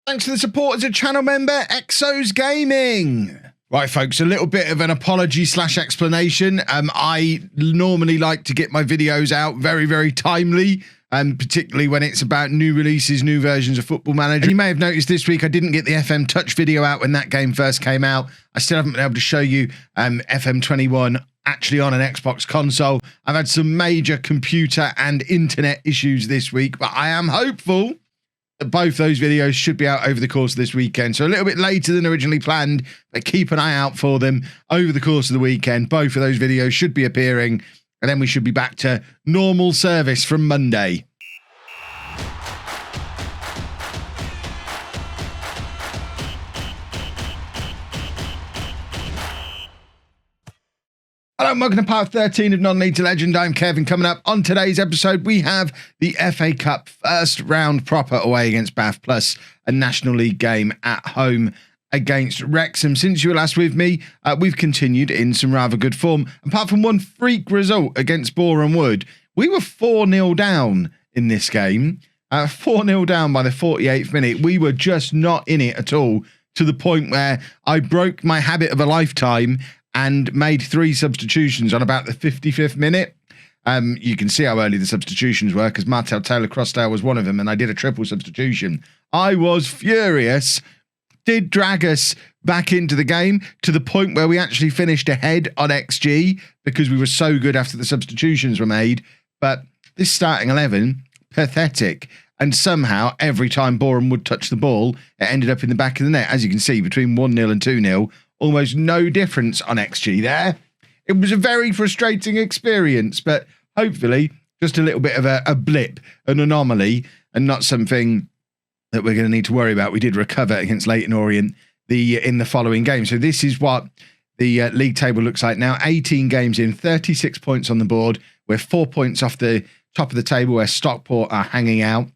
Thanks to the support as a channel member, Exos Gaming. Right, folks, a little bit of an apology / explanation. I normally like to get my videos out very, very timely, particularly when it's about new releases, new versions of Football Manager. And you may have noticed this week I didn't get the FM Touch video out when that game first came out. I still haven't been able to show you FM21 actually on an Xbox console. I've had some major computer and internet issues this week, but I am hopeful that both those videos should be out over the course of this weekend. So a little bit later than originally planned, but keep an eye out for them over the course of the weekend. Both of those videos should be appearing, and then we should be back to normal service from Monday. Hello and welcome to part 13 of Non-League to Legend. I'm Kevin. Coming up on today's episode, we have the FA Cup first round proper away against Bath, plus a National League game at home against Wrexham. Since you were last with me, we've continued in some rather good form. Apart from one freak result against Boreham Wood, we were 4-0 down in this game. 4-0 down by the 48th minute. We were just not in it at all, to the point where I broke my habit of a lifetime and made 3 substitutions on about the 55th minute. You can see how early the substitutions were, because Martel Taylor-Crossdale was one of them, and I did a triple substitution. I was furious. Did drag us back into the game to the point where we actually finished ahead on XG because we were so good after the substitutions were made. But this starting 11, pathetic. And somehow, every time Boreham would touch the ball, it ended up in the back of the net. As you can see, between 1-0 and 2-0, almost no difference on XG there. It was a very frustrating experience, but hopefully just a little bit of a blip, an anomaly, and not something that we're going to need to worry about. We did recover against Leyton Orient in the following game. So this is what the league table looks like now. 18 games in, 36 points on the board. We're 4 points off the top of the table where Stockport are hanging out.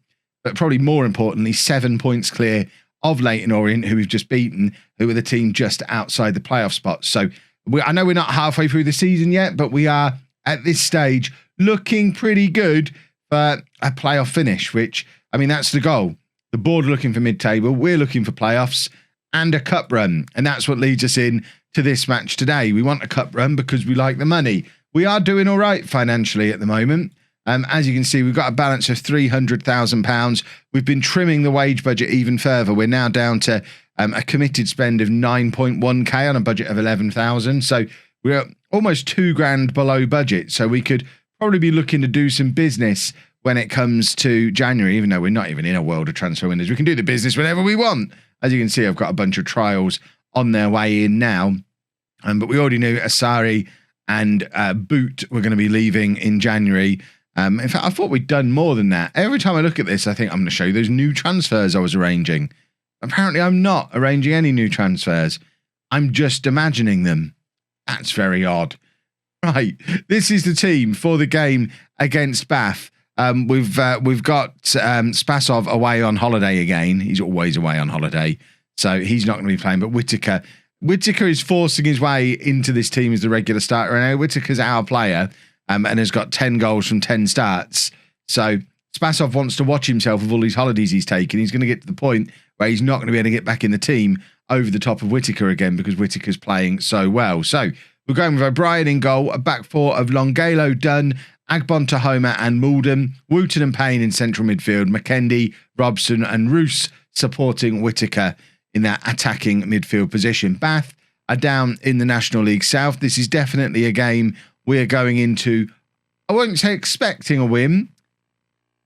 But probably more importantly, 7 points clear of Leyton Orient, who we've just beaten, who are the team just outside the playoff spot. So I know we're not halfway through the season yet, but we are at this stage looking pretty good for a playoff finish, which, I mean, that's the goal. The board are looking for mid-table, we're looking for playoffs and a cup run. And that's what leads us in to this match today. We want a cup run because we like the money. We are doing all right financially at the moment. As you can see, we've got a balance of £300,000. We've been trimming the wage budget even further. We're now down to a committed spend of 9.1k on a budget of 11,000. So we're almost £2,000 below budget. So we could probably be looking to do some business when it comes to January, even though we're not even in a world of transfer windows. We can do the business whenever we want. As you can see, I've got a bunch of trials on their way in now. But we already knew Asari and Boot were going to be leaving in January. In fact, I thought we'd done more than that. Every time I look at this, I think I'm going to show you those new transfers I was arranging. Apparently, I'm not arranging any new transfers. I'm just imagining them. That's very odd. Right, this is the team for the game against Bath. We've got Spasov away on holiday again. He's always away on holiday, so he's not going to be playing. But Whittaker is forcing his way into this team as the regular starter. And Whittaker's our player. And has got 10 goals from 10 starts. So Spasov wants to watch himself with all these holidays he's taken. He's going to get to the point where he's not going to be able to get back in the team over the top of Whittaker again because Whittaker's playing so well. So we're going with O'Brien in goal, a back four of Longalo, Dunn, Agbon, Tahoma and Malden, Wooten and Payne in central midfield, McKendy, Robson and Roos supporting Whittaker in that attacking midfield position. Bath are down in the National League South. This is definitely a game we're going into, I won't say expecting a win,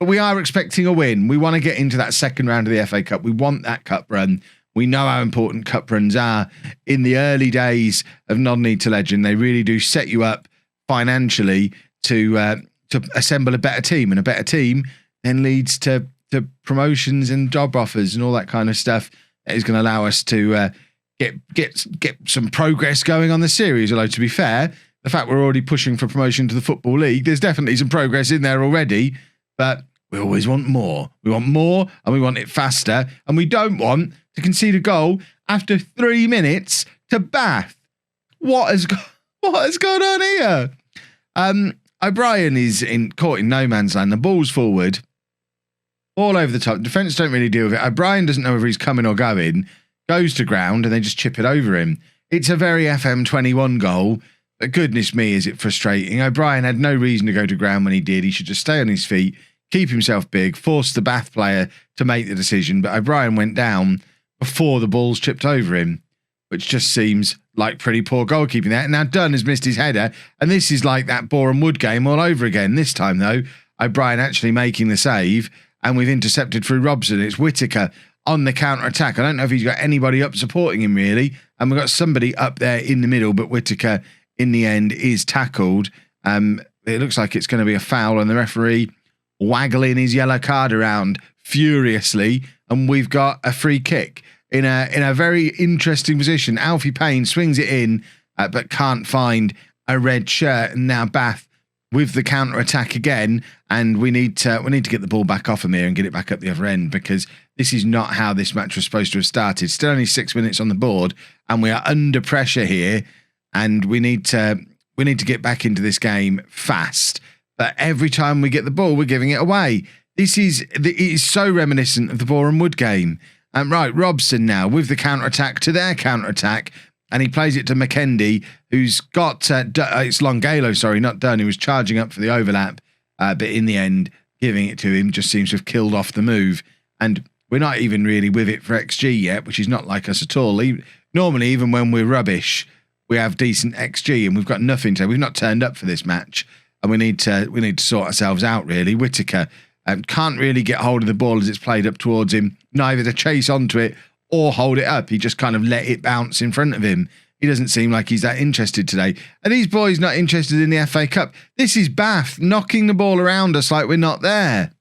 but we are expecting a win. We want to get into that second round of the FA Cup. We want that cup run. We know how important cup runs are in the early days of Non-League to Legend. They really do set you up financially to assemble a better team, and a better team then leads to promotions and job offers and all that kind of stuff that is going to allow us to get some progress going on the series. Although, to be fair, the fact we're already pushing for promotion to the Football League, there's definitely some progress in there already, but we always want more. We want more and we want it faster, and we don't want to concede a goal after 3 minutes to Bath. What has gone on here? O'Brien is caught in no man's land. The ball's forward. all over the top. Defence don't really deal with it. O'Brien doesn't know whether he's coming or going, goes to ground, and they just chip it over him. It's a very FM21 goal, but goodness me, is it frustrating. O'Brien had no reason to go to ground when he did. He should just stay on his feet, keep himself big, force the Bath player to make the decision, but O'Brien went down before the ball's chipped over him, which just seems like pretty poor goalkeeping there. Now Dunn has missed his header, and this is like that Boreham Wood game all over again. This time, though, O'Brien actually making the save, and we've intercepted through Robson. It's Whittaker on the counter-attack. I don't know if he's got anybody up supporting him, really, and we've got somebody up there in the middle, but Whittaker, in the end, is tackled. It looks like it's going to be a foul, and the referee waggling his yellow card around furiously, and we've got a free kick in a very interesting position. Alfie Payne swings it in, but can't find a red shirt, and now Bath with the counter attack again, and we need to get the ball back off him here and get it back up the other end, because this is not how this match was supposed to have started. Still only 6 minutes on the board, and we are under pressure here, and we need to get back into this game fast. But every time we get the ball, we're giving it away. It is so reminiscent of the Boreham Wood game. Right, Robson now with the counter-attack to their counter-attack, and he plays it to McKendy, who's got... it's Longalo, sorry, not Dunn, who was charging up for the overlap, but in the end, giving it to him just seems to have killed off the move. And we're not even really with it for XG yet, which is not like us at all. Normally, even when we're rubbish, we have decent XG, and we've got nothing to... We've not turned up for this match, and we need to sort ourselves out, really. Whittaker can't really get hold of the ball as it's played up towards him, neither to chase onto it or hold it up. He just kind of let it bounce in front of him. He doesn't seem like he's that interested today. Are these boys not interested in the FA Cup? This is Bath knocking the ball around us like we're not there.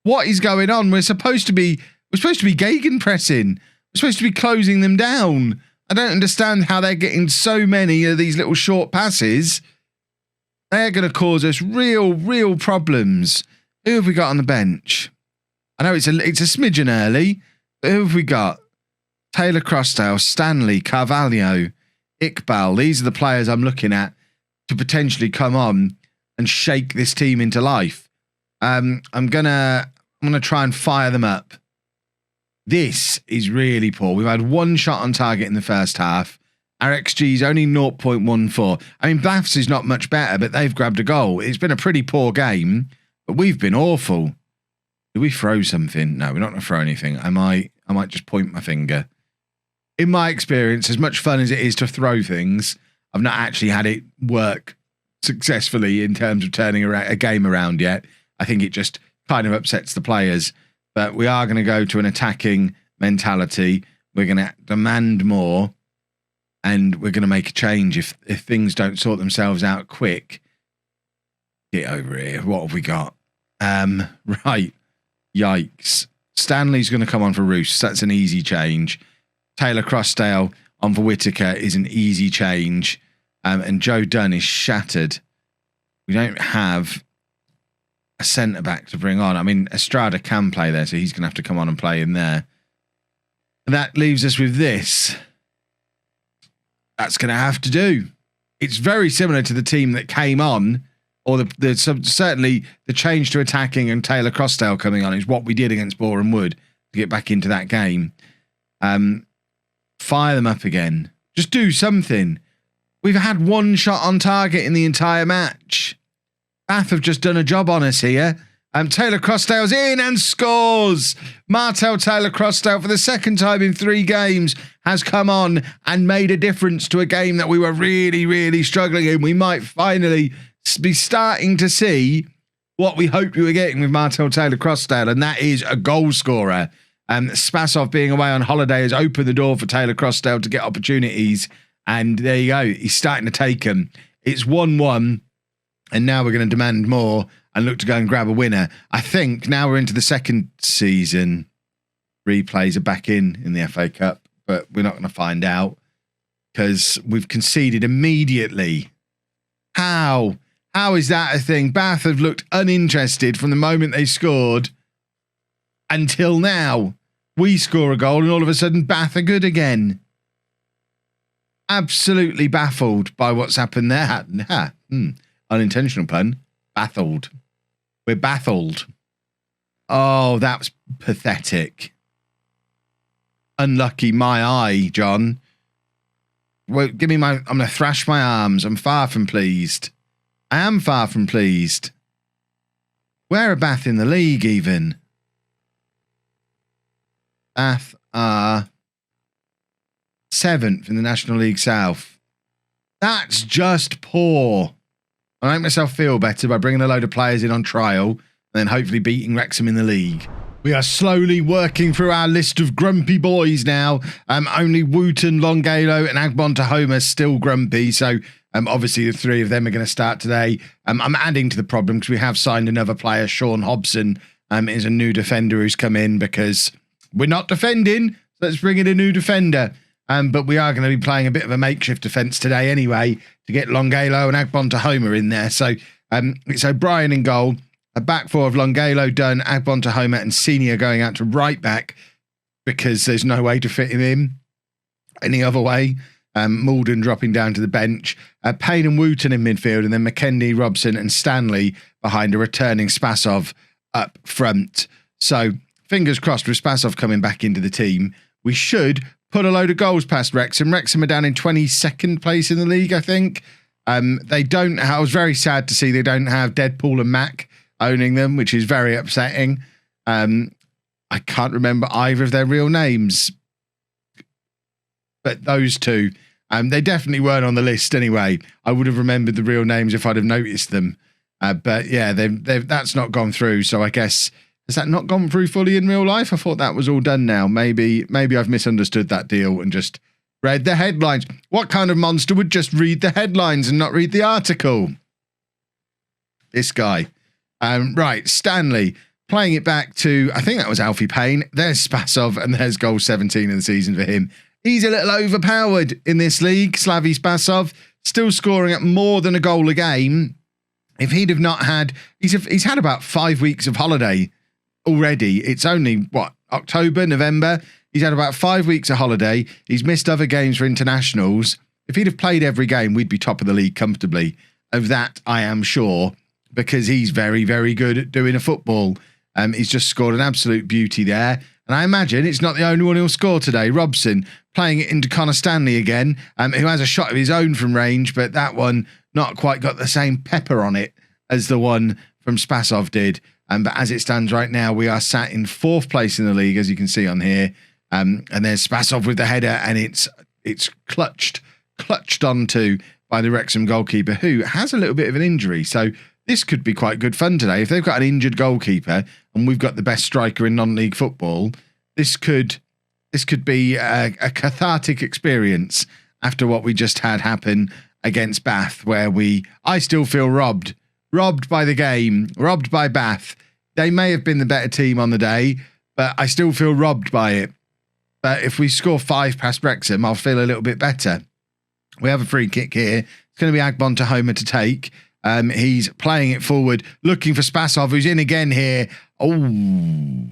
What is going on? We're supposed to be gegenpressing. We're supposed to be closing them down. I don't understand how they're getting so many of these little short passes. They're going to cause us real problems. Who have we got on the bench? I know it's a smidgen early, but who have we got? Taylor Crossdale, Stanley, Carvalho, Iqbal. These are the players I'm looking at to potentially come on and shake this team into life. I'm gonna try and fire them up. This is really poor. We've had one shot on target in the first half. Our XG is only 0.14. I mean, Baths is not much better, but they've grabbed a goal. It's been a pretty poor game, but we've been awful. Do we throw something? No, we're not going to throw anything. I might just point my finger. In my experience, as much fun as it is to throw things, I've not actually had it work successfully in terms of turning a game around yet. I think it just kind of upsets the players. But we are going to go to an attacking mentality. We're going to demand more, and we're going to make a change if things don't sort themselves out quick. Get over here. What have we got? Right. Yikes. Stanley's going to come on for Roos. That's an easy change. Taylor Crossdale on for Whittaker is an easy change. And Joe Dunn is shattered. We don't have a centre-back to bring on. I mean, Estrada can play there, so he's going to have to come on and play in there. And that leaves us with this. That's going to have to do. It's very similar to the team that came on, or certainly the change to attacking and Taylor Crossdale coming on is what we did against Boreham Wood to get back into that game. Fire them up again. Just do something. We've had one shot on target in the entire match. Bath have just done a job on us here. Taylor Crossdale's in and scores. Martel Taylor Crossdale, for the second time in 3 games, has come on and made a difference to a game that we were really struggling in. We might finally be starting to see what we hoped we were getting with Martel Taylor Crossdale, and that is a goal scorer. Spasov being away on holiday has opened the door for Taylor Crossdale to get opportunities, and there you go. He's starting to take them. It's 1-1, and now we're going to demand more and look to go and grab a winner. I think now we're into the second season. Replays are back in the FA Cup, but we're not going to find out because we've conceded immediately. How is that a thing? Bath have looked uninterested from the moment they scored until now. We score a goal and all of a sudden Bath are good again. Absolutely baffled by what's happened there. Unintentional pun. Baffled. We're baffled. Oh, that's pathetic. Unlucky my eye, John. Well, give me my... I'm going to thrash my arms. I'm far from pleased. I am far from pleased. Where are Bath in the league, even? Bath are 7th in the National League South. That's just poor. I make myself feel better by bringing a load of players in on trial and then hopefully beating Wrexham in the league. We are slowly working through our list of grumpy boys now. Only Wooten, Longalo and Agbon Tahoma still grumpy. So obviously the 3 of them are going to start today. I'm adding to the problem because we have signed another player. Sean Hobson is a new defender who's come in because we're not defending. So let's bring in a new defender. But we are going to be playing a bit of a makeshift defence today anyway to get Longalo and Agbon Tahoma in there. So it's O'Brien in goal. A back 4 of Longalo, Dunn, Agbon Tahoma and Senior going out to right back because there's no way to fit him in any other way. Malden dropping down to the bench. Payne and Wooten in midfield, and then McKendy, Robson and Stanley behind a returning Spasov up front. So fingers crossed with Spasov coming back into the team. We should put a load of goals past Wrexham. Wrexham are down in 22nd place in the league, I think. They don't. I was very sad to see they don't have Deadpool and Mac owning them, which is very upsetting. I can't remember either of their real names, but those two, they definitely weren't on the list anyway. I would have remembered the real names if I'd have noticed them. But yeah, that's not gone through. So I guess, has that not gone through fully in real life? I thought that was all done now. Maybe I've misunderstood that deal and just read the headlines. What kind of monster would just read the headlines and not read the article? This guy. Right, Stanley playing it back to, I think that was Alfie Payne. There's Spasov, and there's goal 17 of the season for him. He's a little overpowered in this league, Slavy Spasov, still scoring at more than a goal a game. If he'd have not had, he's had about 5 weeks of holiday already. It's only, October, November? He's had about 5 weeks of holiday. He's missed other games for internationals. If he'd have played every game, we'd be top of the league comfortably. Of that, I am sure, because he's very, very good at doing a football. He's just scored an absolute beauty there. And I imagine it's not the only one who'll score today. Robson playing it into Connor Stanley again, who has a shot of his own from range, but that one not quite got the same pepper on it as the one from Spasov did. But as it stands right now, we are sat in 4th place in the league, as you can see on here. And there's Spasov with the header, and it's clutched onto by the Wrexham goalkeeper, who has a little bit of an injury. So this could be quite good fun today. If they've got an injured goalkeeper and we've got the best striker in non-league football, this could be a cathartic experience after what we just had happen against Bath, where I still feel robbed by the game, robbed by Bath. They may have been the better team on the day, but I still feel robbed by it. But if we score 5 past Wrexham, I'll feel a little bit better. We have a free kick here. It's going to be Agbon Tahoma to take. He's playing it forward, looking for Spasov, who's in again here. Oh,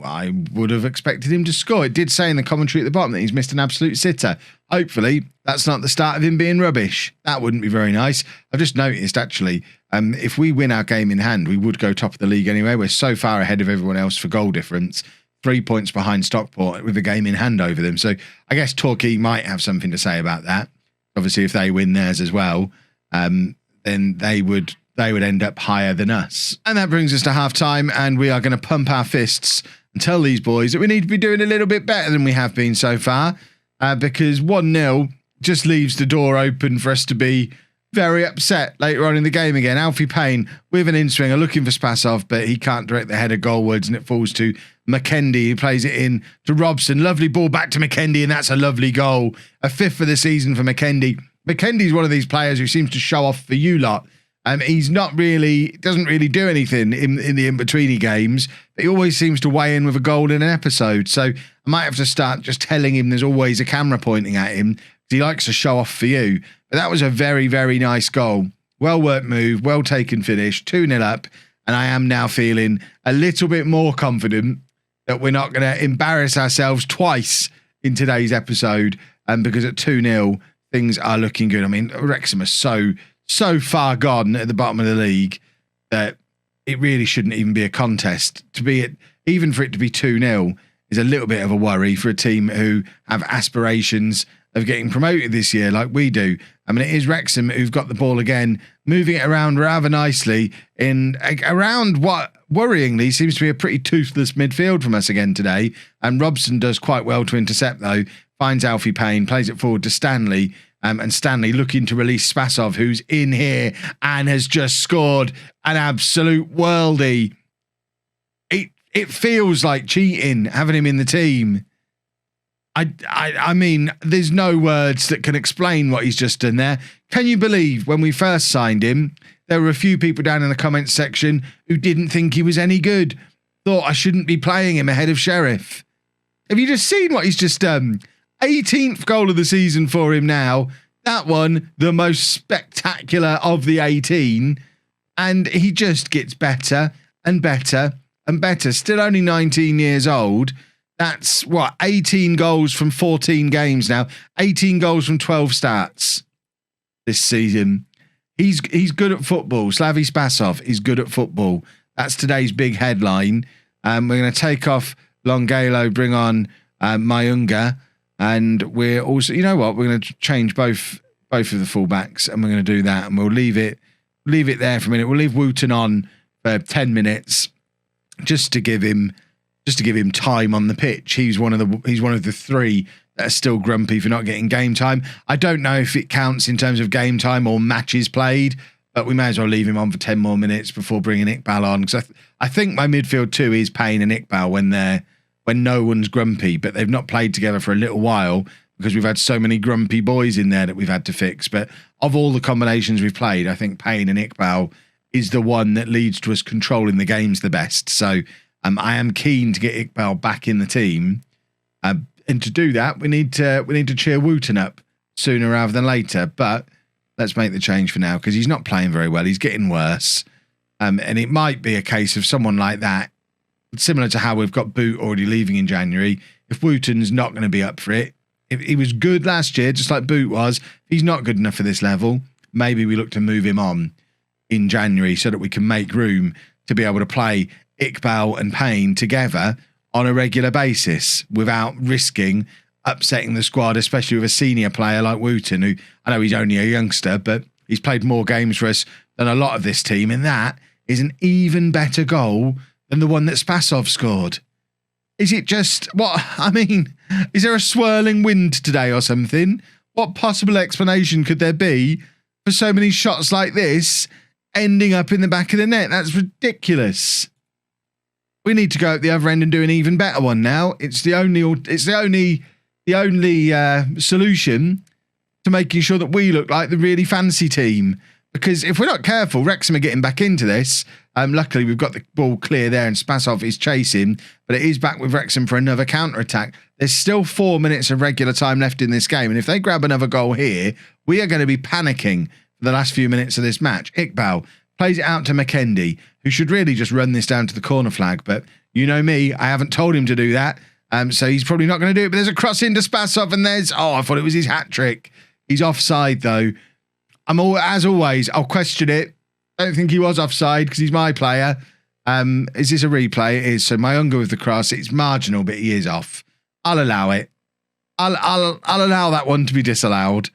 I would have expected him to score. It did say in the commentary at the bottom that he's missed an absolute sitter. Hopefully, that's not the start of him being rubbish. That wouldn't be very nice. I've just noticed, actually, if we win our game in hand, we would go top of the league anyway. We're so far ahead of everyone else for goal difference. 3 points behind Stockport with a game in hand over them. So I guess Torquay might have something to say about that. Obviously, if they win theirs as well, then they would end up higher than us. And that brings us to half-time, and we are going to pump our fists and tell these boys that we need to be doing a little bit better than we have been so far, because 1-0 just leaves the door open for us to be very upset later on in the game again. Alfie Payne with an in-swinger looking for Spasov, but he can't direct the header goalwards, and it falls to McKendy, who plays it in to Robson. Lovely ball back to McKendy, and that's a lovely goal. A 5th for the season for McKendy. McKendy's one of these players who seems to show off for you lot. He's doesn't really do anything in the in-betweeny games, but he always seems to weigh in with a goal in an episode. So I might have to start just telling him there's always a camera pointing at him, because he likes to show off for you. But that was a very, very nice goal. Well worked move, well taken finish, 2-0 up, and I am now feeling a little bit more confident that we're not going to embarrass ourselves twice in today's episode, because at 2-0, things are looking good. I mean, Wrexham are so far gone at the bottom of the league that it really shouldn't even be a contest. To be at even for it to be 2-0 is a little bit of a worry for a team who have aspirations of getting promoted this year like we do. I mean, it is Wrexham who've got the ball again, moving it around rather nicely in around what worryingly seems to be a pretty toothless midfield from us again today. And Robson does quite well to intercept though, finds Alfie Payne, plays it forward to Stanley, and Stanley looking to release Spasov, who's in here and has just scored an absolute worldie. It feels like cheating having him in the team. I mean, there's no words that can explain what he's just done there. Can you believe when we first signed him, there were a few people down in the comments section who didn't think he was any good, thought I shouldn't be playing him ahead of Sheriff. Have you just seen what he's just done? 18th goal of the season for him now. That one, the most spectacular of the 18. And he just gets better and better and better. Still only 19 years old. That's what, 18 goals from 14 games now. 18 goals from 12 starts this season. He's good at football. Slavi Spasov is good at football. That's today's big headline. We're going to take off Longalo, bring on Mayunga, and we're also, you know what, we're going to change both of the fullbacks, and we're going to do that, and we'll leave it there for a minute. We'll leave Wooten on for 10 minutes just to give him time on the pitch. He's one of the three that are still grumpy for not getting game time. I don't know if it counts in terms of game time or matches played, but we may as well leave him on for 10 more minutes before bringing Iqbal on, because I think my midfield two is Payne and Iqbal when no one's grumpy, but they've not played together for a little while because we've had so many grumpy boys in there that we've had to fix. But of all the combinations we've played, I think Payne and Iqbal is the one that leads to us controlling the games the best. So I am keen to get Iqbal back in the team. And to do that, we need to cheer Wooten up sooner rather than later. But let's make the change for now because he's not playing very well. He's getting worse. And it might be a case of someone like that, similar to how we've got Boot already leaving in January. If Wooten's not going to be up for it, if he was good last year, just like Boot was, if he's not good enough for this level, maybe we look to move him on in January so that we can make room to be able to play Iqbal and Payne together on a regular basis without risking upsetting the squad, especially with a senior player like Wooten, who I know he's only a youngster, but he's played more games for us than a lot of this team, and that is an even better goal than the one that Spasov scored. Is it just, what, I mean, is there a swirling wind today or something? What possible explanation could there be for so many shots like this ending up in the back of the net? That's ridiculous. We need to go at the other end and do an even better one now. It's the only solution to making sure that we look like the really fancy team. Because if we're not careful, Wrexham are getting back into this. Luckily, we've got the ball clear there and Spasov is chasing, but it is back with Wrexham for another counter-attack. There's still 4 minutes of regular time left in this game, and if they grab another goal here, we are going to be panicking for the last few minutes of this match. Iqbal plays it out to McKendy, who should really just run this down to the corner flag, but you know me, I haven't told him to do that, so he's probably not going to do it, but there's a cross into Spasov, and I thought it was his hat-trick. He's offside, though. As always, I'll question it. I don't think he was offside because he's my player. Is this a replay? It is. So Mayunga with the cross. It's marginal, but he is off. I'll allow it. I'll allow that one to be disallowed.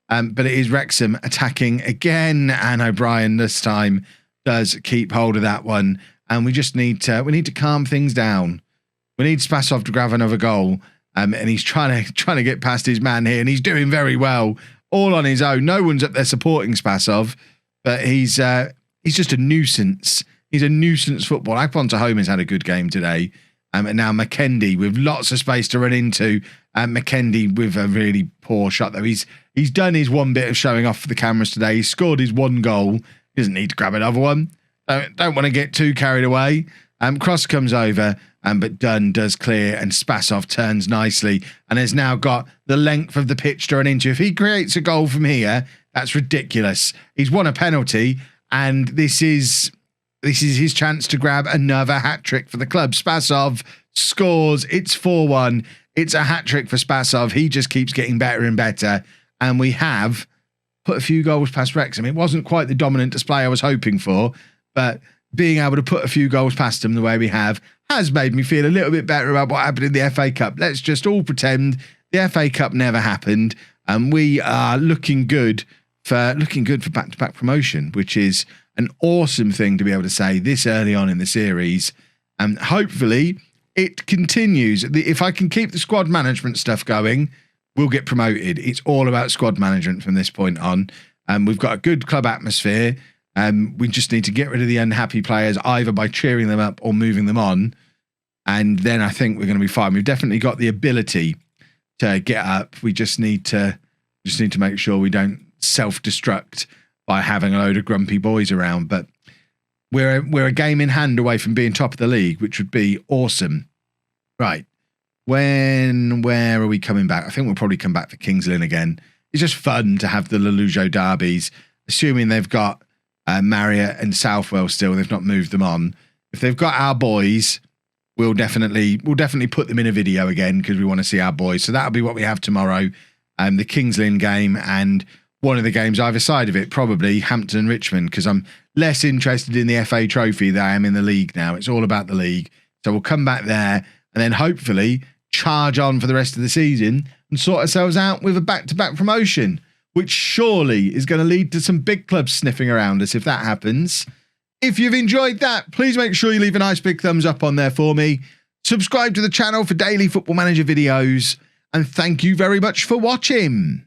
But it is Wrexham attacking again, and O'Brien this time does keep hold of that one. And we just need to calm things down. We need Spasov to grab another goal, and he's trying to get past his man here, and he's doing very well. All on his own. No one's up there supporting Spasov, but he's just a nuisance. He's a nuisance football. Akpon Home has had a good game today. And now McKendy with lots of space to run into. McKendy with a really poor shot, though. He's done his one bit of showing off for the cameras today. He's scored his one goal. He doesn't need to grab another one. Don't want to get too carried away. Cross comes over, but Dunn does clear, and Spasov turns nicely and has now got the length of the pitch to run into. If he creates a goal from here, that's ridiculous. He's won a penalty, and this is his chance to grab another hat-trick for the club. Spasov scores. It's 4-1. It's a hat-trick for Spasov. He just keeps getting better and better, and we have put a few goals past Wrexham. It wasn't quite the dominant display I was hoping for, but being able to put a few goals past them the way we have has made me feel a little bit better about what happened in the FA Cup. Let's just all pretend the FA Cup never happened, and we are looking good for back-to-back promotion, which is an awesome thing to be able to say this early on in the series. And hopefully it continues. If I can keep the squad management stuff going, we'll get promoted. It's all about squad management from this point on. We've got a good club atmosphere. We just need to get rid of the unhappy players, either by cheering them up or moving them on. And then I think we're going to be fine. We've definitely got the ability to get up. We just need to make sure we don't self-destruct by having a load of grumpy boys around. But we're a game in hand away from being top of the league, which would be awesome. Right. Where are we coming back? I think we'll probably come back for Kings Lynn again. It's just fun to have the LOLLUJO derbies, assuming they've got Marriott and Southwell still. They've not moved them on. If they've got our boys, we'll definitely put them in a video again because we want to see our boys. So that'll be what we have tomorrow. The Kings Lynn game and one of the games either side of it, probably Hampton and Richmond, because I'm less interested in the FA Trophy than I am in the league now. It's all about the league. So we'll come back there and then hopefully charge on for the rest of the season and sort ourselves out with a back-to-back promotion, which surely is going to lead to some big clubs sniffing around us if that happens. If you've enjoyed that, please make sure you leave a nice big thumbs up on there for me. Subscribe to the channel for daily Football Manager videos. And thank you very much for watching.